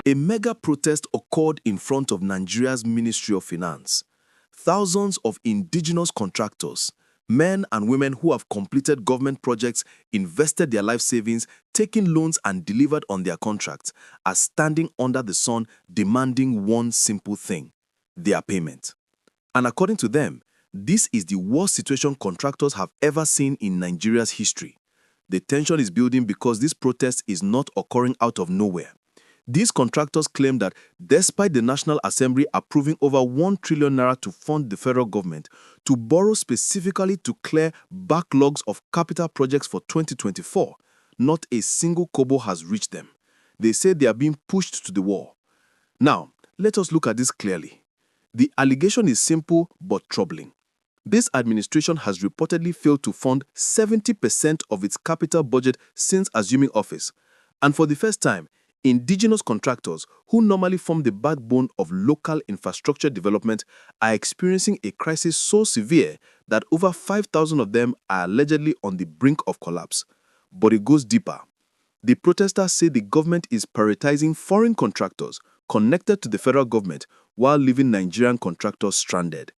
A mega protest occurred in front of Nigeria's Ministry of Finance. Thousands of indigenous contractors, men and women who have completed government projects, invested their life savings, taken loans and delivered on their contracts, are standing under the sun demanding one simple thing: their payment. And according to them, this is the worst situation contractors have ever seen in Nigeria's history. The tension is building because this protest is not occurring out of nowhere. These contractors claim that despite the National Assembly approving over 1 trillion naira to fund the federal government to borrow specifically to clear backlogs of capital projects for 2024, not a single kobo has reached them. They say they are being pushed to the wall. Now, let us look at this clearly. The allegation is simple but troubling. This administration has reportedly failed to fund 70% of its capital budget since assuming office. And for the first time, indigenous contractors, who normally form the backbone of local infrastructure development, are experiencing a crisis so severe that over 5,000 of them are allegedly on the brink of collapse. But it goes deeper. The protesters say the government is prioritizing foreign contractors connected to the federal government while leaving Nigerian contractors stranded.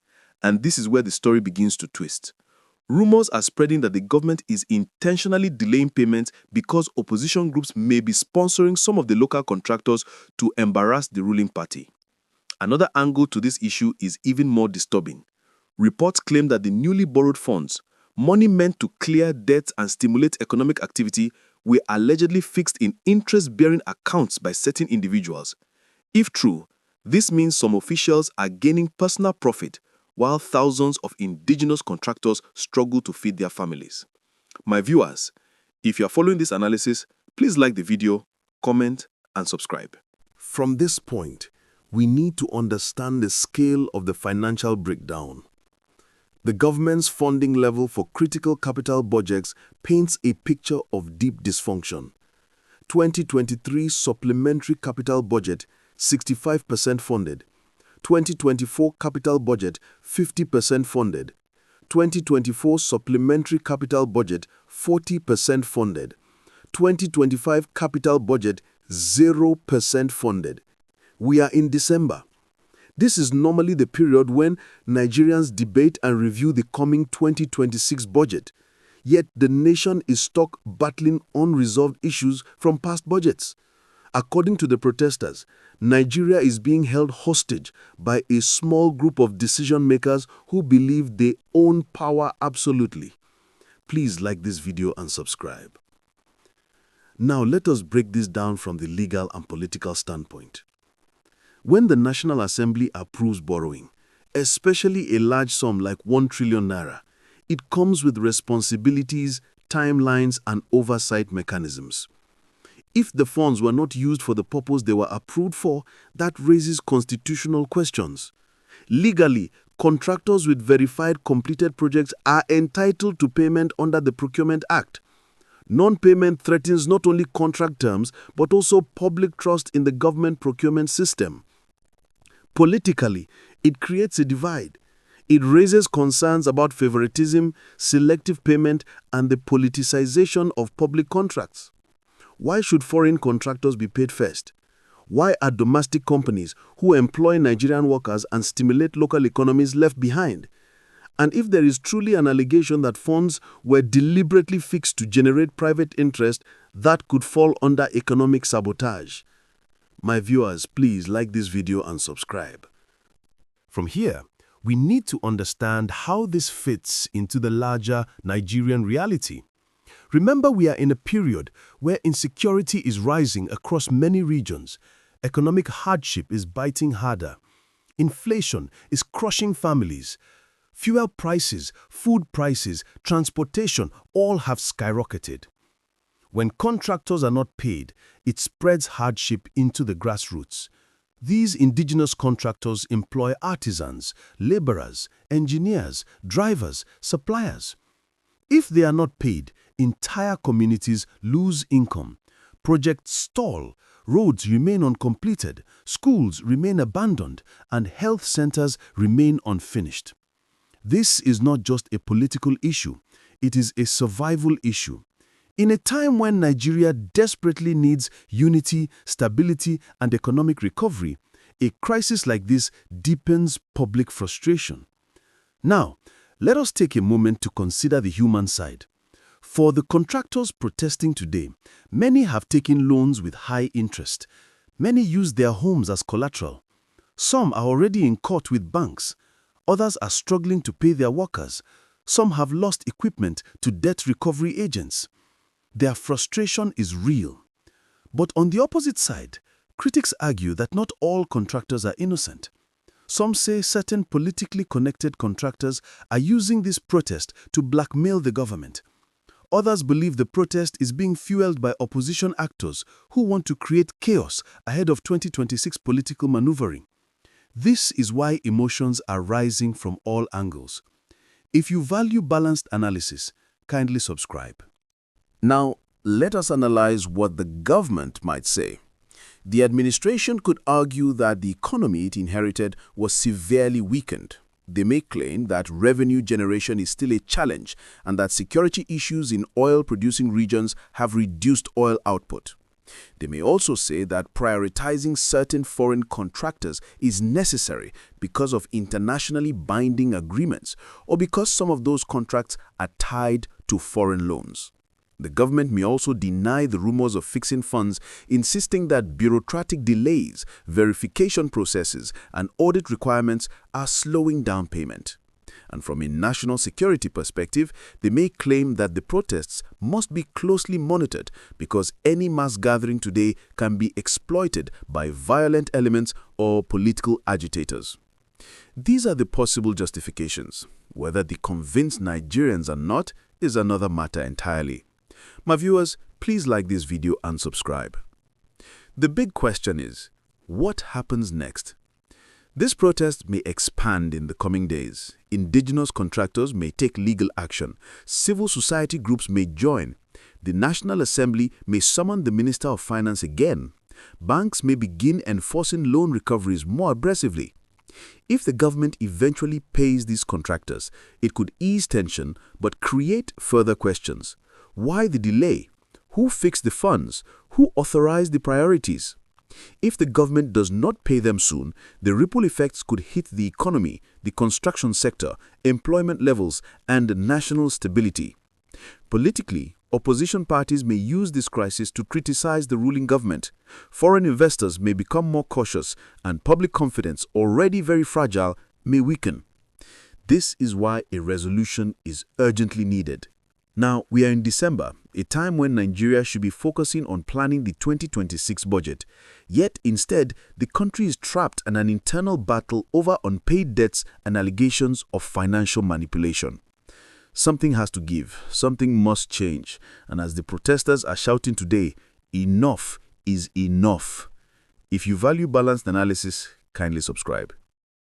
And this is where the story begins to twist. Rumors are spreading that the government is intentionally delaying payments because opposition groups may be sponsoring some of the local contractors to embarrass the ruling party. Another angle to this issue is even more disturbing. Reports claim that the newly borrowed funds, money meant to clear debts and stimulate economic activity, were allegedly fixed in interest-bearing accounts by certain individuals. If true, this means some officials are gaining personal profit while thousands of indigenous contractors struggle to feed their families. My viewers, if you are following this analysis, please like the video, comment, and subscribe. From this point, we need to understand the scale of the financial breakdown. The government's funding level for critical capital budgets paints a picture of deep dysfunction. 2023 supplementary capital budget, 65% funded. 2024 capital budget, 50% funded. 2024 supplementary capital budget, 40% funded. 2025 capital budget, 0% funded. We are in December. This is normally the period when Nigerians debate and review the coming 2026 budget. Yet the nation is stuck battling unresolved issues from past budgets. According to the protesters, Nigeria is being held hostage by a small group of decision-makers who believe they own power absolutely. Please like this video and subscribe. Now let us break this down from the legal and political standpoint. When the National Assembly approves borrowing, especially a large sum like 1 trillion naira, it comes with responsibilities, timelines, and oversight mechanisms. If the funds were not used for the purpose they were approved for, that raises constitutional questions. Legally, contractors with verified completed projects are entitled to payment under the Procurement Act. Non-payment threatens not only contract terms, but also public trust in the government procurement system. Politically, it creates a divide. It raises concerns about favoritism, selective payment, and the politicization of public contracts. Why should foreign contractors be paid first? Why are domestic companies who employ Nigerian workers and stimulate local economies left behind? And if there is truly an allegation that funds were deliberately fixed to generate private interest, that could fall under economic sabotage. My viewers, please like this video and subscribe. From here, we need to understand how this fits into the larger Nigerian reality. Remember, we are in a period where insecurity is rising across many regions. Economic hardship is biting harder. Inflation is crushing families. Fuel prices, food prices, transportation all have skyrocketed. When contractors are not paid, it spreads hardship into the grassroots. These indigenous contractors employ artisans, laborers, engineers, drivers, suppliers. If they are not paid, entire communities lose income. Projects stall, roads remain uncompleted, schools remain abandoned, and health centers remain unfinished. This is not just a political issue, it is a survival issue. In a time when Nigeria desperately needs unity, stability, and economic recovery, a crisis like this deepens public frustration. Now, let us take a moment to consider the human side. For the contractors protesting today, many have taken loans with high interest. Many use their homes as collateral. Some are already in court with banks. Others are struggling to pay their workers. Some have lost equipment to debt recovery agents. Their frustration is real. But on the opposite side, critics argue that not all contractors are innocent. Some say certain politically connected contractors are using this protest to blackmail the government. Others believe the protest is being fueled by opposition actors who want to create chaos ahead of 2026 political maneuvering. This is why emotions are rising from all angles. If you value balanced analysis, kindly subscribe. Now, let us analyze what the government might say. The administration could argue that the economy it inherited was severely weakened. They may claim that revenue generation is still a challenge and that security issues in oil-producing regions have reduced oil output. They may also say that prioritizing certain foreign contractors is necessary because of internationally binding agreements or because some of those contracts are tied to foreign loans. The government may also deny the rumors of fixing funds, insisting that bureaucratic delays, verification processes, and audit requirements are slowing down payment. And from a national security perspective, they may claim that the protests must be closely monitored because any mass gathering today can be exploited by violent elements or political agitators. These are the possible justifications. Whether they convince Nigerians or not is another matter entirely. My viewers, please like this video and subscribe. The big question is, what happens next? This protest may expand in the coming days. Indigenous contractors may take legal action. Civil society groups may join. The National Assembly may summon the Minister of Finance again. Banks may begin enforcing loan recoveries more aggressively. If the government eventually pays these contractors, it could ease tension but create further questions. Why the delay? Who fixed the funds? Who authorized the priorities? If the government does not pay them soon, the ripple effects could hit the economy, the construction sector, employment levels, and national stability. Politically, opposition parties may use this crisis to criticize the ruling government. Foreign investors may become more cautious, and public confidence, already very fragile, may weaken. This is why a resolution is urgently needed. Now, we are in December, a time when Nigeria should be focusing on planning the 2026 budget. Yet, instead, the country is trapped in an internal battle over unpaid debts and allegations of financial manipulation. Something has to give, something must change, and as the protesters are shouting today, enough is enough. If you value balanced analysis, kindly subscribe.